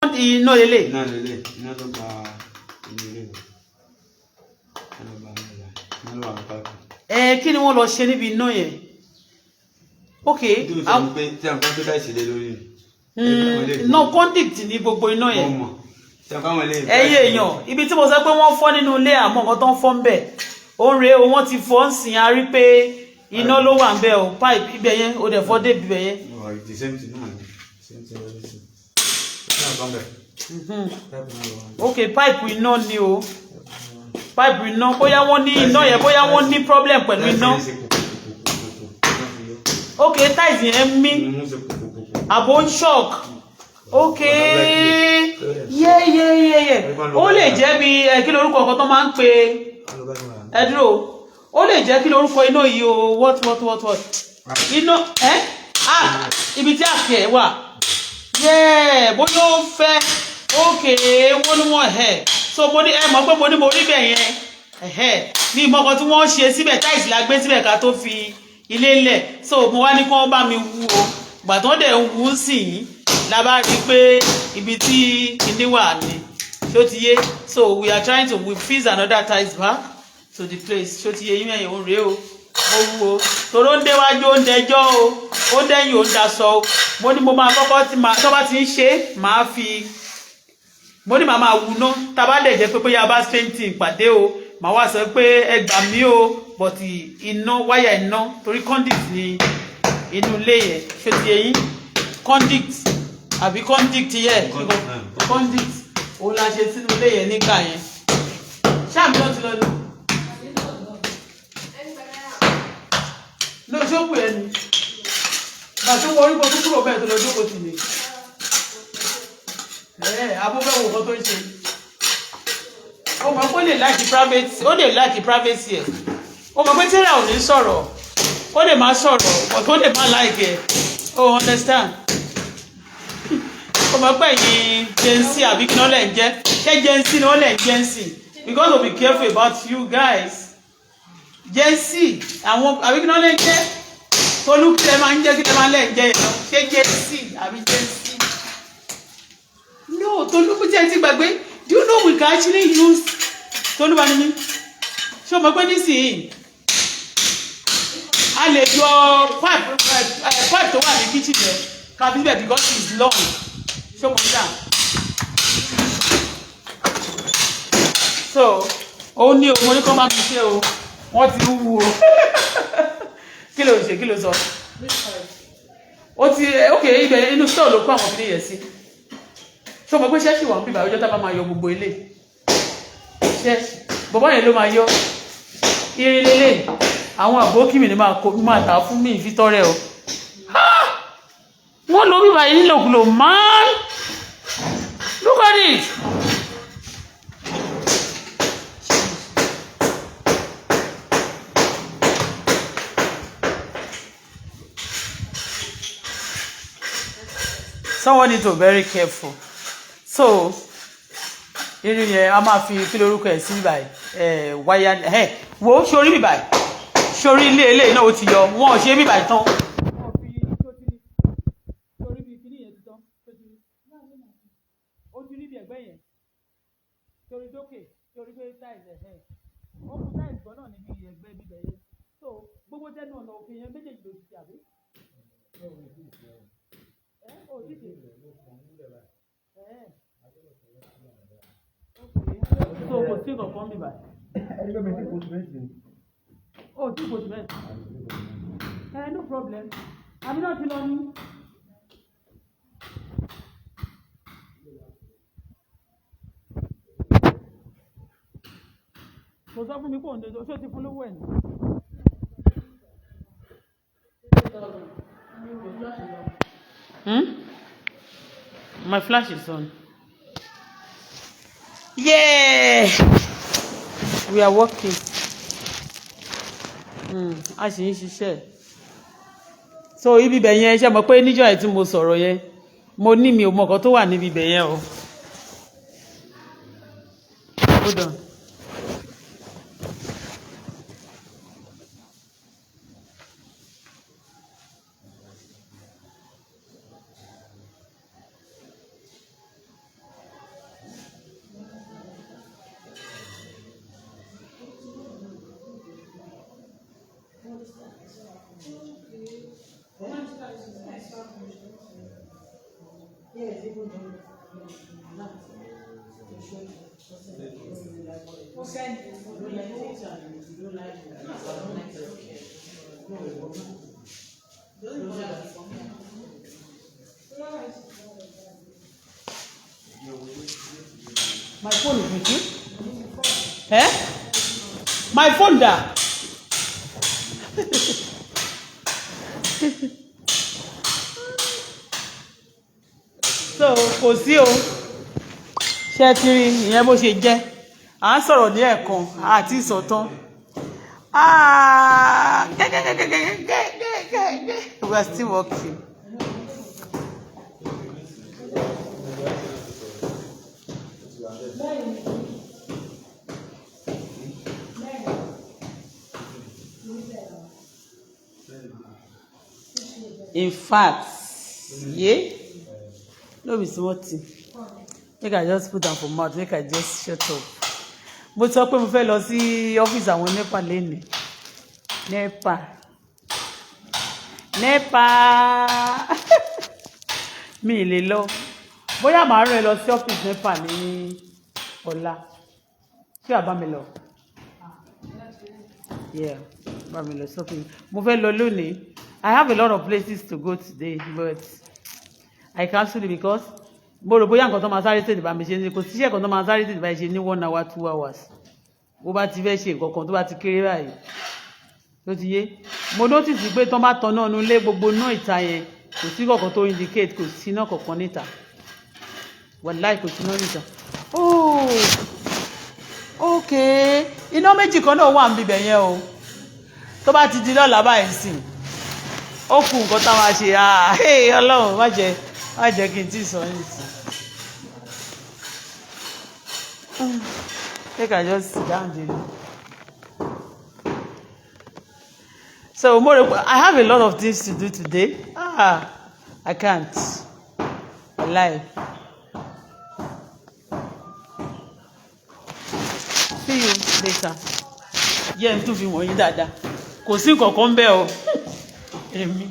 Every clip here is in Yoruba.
iná lélẹ̀. Iná lélẹ̀, iná ló gba ilé rẹ̀. Iná ló wà ní pápá. Kí ni wọ́n lọ ṣe níbi iná yẹn? Okay. Tí a ń pẹ́ tó dá ìṣẹ̀lẹ̀ lórí. No conduct ní gbogbo iná yẹn. Èèyàn ibi tí mo sọ pé wọ́n fọ́ nínú ilé àmọ́ nǹkan tó ń fọ́ ń bẹ̀. Ó ń re wọ́n ti fọ́ ń sìn a rí pé iná ló wà ń bẹ̀ o pipe ibẹ̀ yẹn ó dẹ̀ fọ́ dé ibẹ̀ yẹn. Okay, pipe iná ni o. Pipe iná bóyá wọ́n ní iná yẹn bóyá wọ́n ní problem pẹ̀lú iná. Okay, tiles yẹn mí. Àbò ń shock. Okay. Yeah. Ó lè jẹ́ bí kí lorúkọ nǹkan tó máa ń pè ẹ dúró. Ó lè jẹ́ kí lorúkọ iná yìí o what. Iná ibi tí àkè ẹ̀ wà. Yeah, bóyá ó fẹ́. Okay, wọ́n ní wọ́n so mo ní mọ̀ pé mo rí bẹ̀ yẹn. Ní ìmọ̀kan tí wọ́n ṣe síbẹ̀ tiles la gbé síbẹ̀ ká tó fi ilé lẹ̀. So mo wá ní kí wọ́n bá mi wú o. Gbà tó dẹ̀ ń wú sí yìí la bá rí pé ibi tí kinní wà ní ṣó ti yé. So we are trying to fix another tiles back to the place ṣó ti yé yín ẹ̀yìn òun rèé o. Mo wú o toró ń déwájú ó ń dẹjọ́ o ó dẹ́yìn ó ń daṣọ o. Mo ní mo máa kọ́kọ́ tó bá ti ń ṣe máa fi mo ní màá máa wú ná tá bá dẹ̀ jẹ́ pé bóyá bá painting pàdé o màá wá sọ pé ẹ gbà mí o but iná wáyà iná torí conduit ni inú ilé yẹn ṣó ti yé yín conduit àbí conduit yẹ conduit òun la ṣe sínú ilé yẹn nígbà yẹn ṣáàmì náà ti lọ ní. ló ṣó pè é ni gbàtó wọrí kó tó kúrò bẹ́ẹ̀ tó lọ jókòó tì mí abúfẹ́ wo kan tó ń ṣe ó mọ̀ pé ó lè láìkí privacy ẹ̀ ó mọ̀ pé tẹ́lẹ̀ ò ní sọ̀rọ̀ ó lè má sọ̀rọ̀ but ó lè má láìkí ẹ̀ ó understand ó mọ̀ pé ẹ̀yin jẹ́nsì àbí kí wọ́n lẹ̀ ń jẹ́ ṣé jẹ́nsì ni wọ́n lẹ̀ ń jẹ́nsì because to be careful about you guys jẹ́nsì àwọn àbí kí wọ́n lẹ̀ ń jẹ́ tolú kí lẹ máa ń jẹ́ kí lẹ máa lẹ̀ ń jẹ́ yẹn ṣé jẹ́nsì àbí jẹ́nsì. No, Tolubu gbàgbé. Do you know we can actually use Tolubu animi? Ṣé o mọ̀ pé nísìnyí a lè yọ pipe tó wà ní kitchen yẹn ká fi bẹ̀ because it's long. Ṣé o mọ̀ nígbà? So ó ní o mo ní kó má fi ṣe o wọ́n ti wú o kí ló ṣe kí ló sọ? Ó ti okay ibẹ̀ inú store ló kó àwọn kìnìún yẹn sí. Ṣé o mọ̀ pé ṣẹ́ṣì wà ń bíbá ọjọ́ tá a bá máa yọ gbogbo ilé ṣẹ́ṣì bọ̀bọ́ yẹn ló máa yọ irin lélẹ̀ àwọn àbókí mi ni máa tà fún mi ìfitọ́rẹ́ o wọ́n lo bíbá yìí nílòkulò man look at it. Someone need to be very careful. So irin yẹn a máa fi kí lórúkọ ẹ̀ sí báyìí wáyà wo sórí bí báyìí sórí ilé eléyìí náà ó ti yọ wọn ò ṣe bí báyìí tán. sórí bí kíní yẹn ti tán ó ti rí bí ẹ̀gbẹ́ yẹn sórí dókè sórí pé táìsì ó kú táìsì gan náà níbi ẹ̀gbẹ́ bíbẹ̀ yẹn so gbogbo tẹnu ọ̀nà òkè yẹn méjèèjì ló ti ṣe àbí. So kò sí kankan bí báyìí. Oh, tí kò sí bẹ́ẹ̀. No problem. Àbí náà ti lọ ní. Kò sọ fún mi kò ń dodo, ṣé o ti fún lówó ẹ̀ ní? My flash is on. Yeah, we are working. A sì ń ṣiṣẹ́. So ibi bẹ̀ yẹn ṣe mọ̀ pé níjọ́ ẹ̀ tí mo sọ̀rọ̀ yẹn mo ní mi ò mọ̀ nǹkan tó wà níbi bẹ̀ yẹn o. Hold on. My phone is with you? Eh? My phone da. So, kò sí o. Ṣé ti rí ìyẹn bó ṣe jẹ́? À ń sọ̀rọ̀ ní ẹ̀kan àti ìsọ̀tán. We are still working. In fact, yeah, no be small thing. Make I just put am for mouth, make I just shut up. Mo sọ pé mo fẹ́ lọ sí ọ́fíìsì àwọn NEPA lẹ́nu. NEPA. Mi lè lọ. Bóyá màá rán ẹ lọ sí ọ́fíìsì NEPA ní ọ̀la. Ṣé àbá mi lọ? Yeah, bá mi lọ shopping. Mo fẹ́ lọ lónìí. I have a lot of places to go today, but I cancel it because mo rò bóyá nǹkan tó máa sáré tètè bá mi ṣe ní kò síṣẹ́ nǹkan tó máa sáré tètè bá mi ṣe ní 1 hour 2 hours. Bó bá ti fẹ́ ṣe nǹkan kan tó bá ti kéré báyìí. Ló ti yé. Mo notice pé tán bá tan náà nulẹ̀ gbogbo náà ìta yẹn kò sí kankan tó indicate kò sí náà kankan níta. Wàláì kò sí náà níta. Oh, okay. Iná méjì kan náà wà níbẹ̀ yẹn o. Tó bá ti di lọ́la báyìí sìn. Ó kù nǹkan tá máa ṣe. Ọlọ́run má jẹ́ kí n tí sọ ní sí. Make I just sit down there. So I have a lot of things to do today. I can't. Alive. See you later. Yeah, n tún fi wọ̀nyí dáadáa. Kò sí nǹkan kan bẹ́ẹ̀ o. Èmi.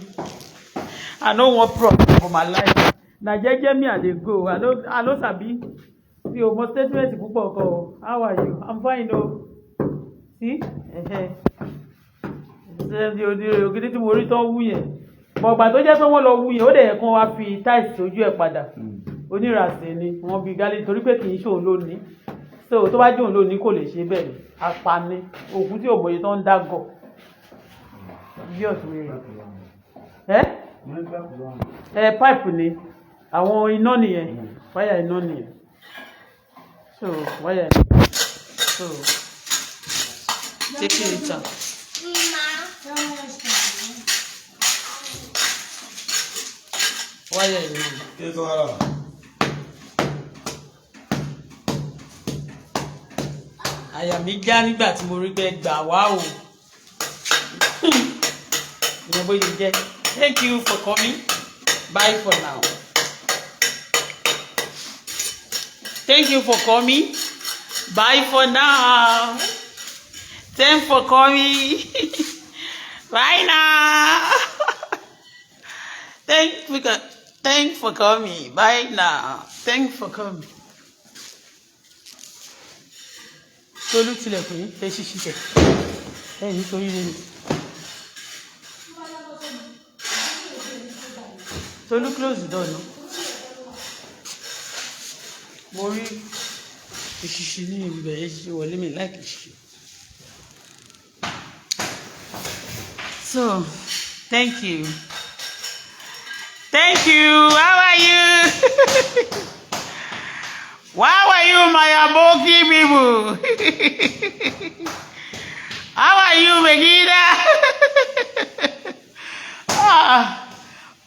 I no want problem for my life. Na jẹ́jẹ́ me I dey go. I no sabi. See o mo statement púpọ̀ kan o. How are you? I'm fine o. See? Ògidì tí mo rí tán wú yẹn. Bọ̀gbà tó jẹ́ pé wọ́n lọ wú yẹn, ó dẹ̀ yẹ kán wá fi tiles sójú ẹ̀ padà. Oníràsẹ̀ ni wọ́n bí gálí torí pé kì í ṣe òun lónìí. So tó bá jẹ́ òun lónìí kò lè ṣe bẹ́ẹ̀ ni. Apani. Òkú tí òmòye tán ń dágọ̀. Idiot rẹ̀. Pipe ni. Àwọn iná nìyẹn. Wáyà iná nìyẹn. So wáyà iná. So take it out. Wáyà iná. Àyà mi já nígbà tí mo rí pé gbà wá o. Ìyẹn bó ṣe jẹ́. Thank you for coming. Bye for now. Thank you for coming. Bye for now. Thanks for coming. Bye now. Thanks for coming. Bye now. Thanks for coming. Tolu tilẹ̀kùn yìí fẹ́ ṣíṣí tẹ̀. Ẹ̀yìn nítorí rẹ̀ ni. Tolu close the door no. Mo rí ìṣìṣì ní ibẹ̀ yẹn ṣe wọlé mi like ìṣìṣì. So, thank you. Thank you. How are you? How are you, my Aboki people? How are you, Megida?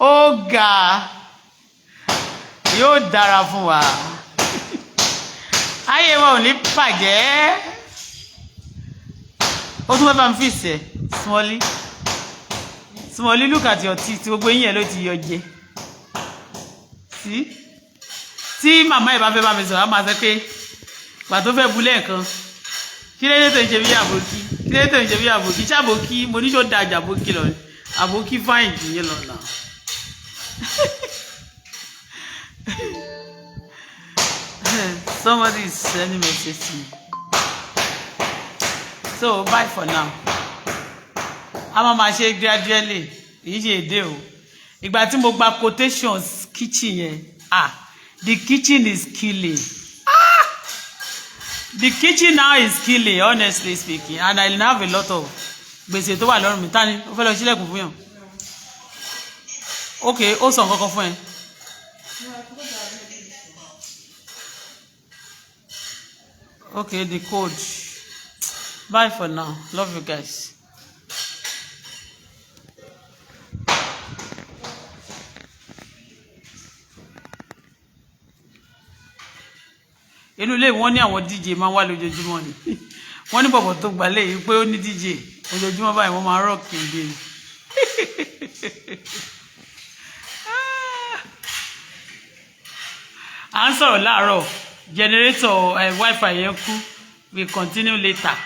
Ọ̀gá yóò dára fún wa. Ayé wa ò ní bàjẹ́. Ó tún bá mi fi ṣe Smally, look at your teeth. Gbogbo yín yẹn ló ti yọ jẹ. Sí? Tí màmá ẹ̀ bá fẹ́ bá mi sọ̀rọ̀, á máa sọ pé ìgbà tó fẹ́ bu lẹ́ẹ̀kan. Kí ló dé tó ń ṣe bí àbòkí? Kí ló dé tó ń ṣe bí àbòkí? Ṣé àbòkí mo ní ṣó da àjà àbòkí lọ? Àbòkí fáìn jù yín lọ náà. Somebody is sending message to me. So bye for now. I'm máa ṣe gradually. Yìí ṣe èdè o. Ìgbà tí mo gba quotations kitchen yẹn. The kitchen is killing. The kitchen now is killing, honestly speaking, and I have a lot of gbèsè tó wà lọ́rùn mi. Tani ó fẹ́ lọ sílẹ̀kùn fún yàn. Okay, ó sọ nǹkan kan fún ẹ. Okay, the code. Bye for now. Love you guys. Inú ilé wọn ní àwọn DJ máa wá lójoojúmọ́ ni. Wọ́n ní bọ̀bọ̀ tó gbalẹ̀ yìí pé ó ní DJ. Ojoojúmọ́ báyìí wọ́n máa rock ìdè. À ń sọ̀rọ̀ láàárọ̀. Generator Wi-Fi yẹn kú. We continue later.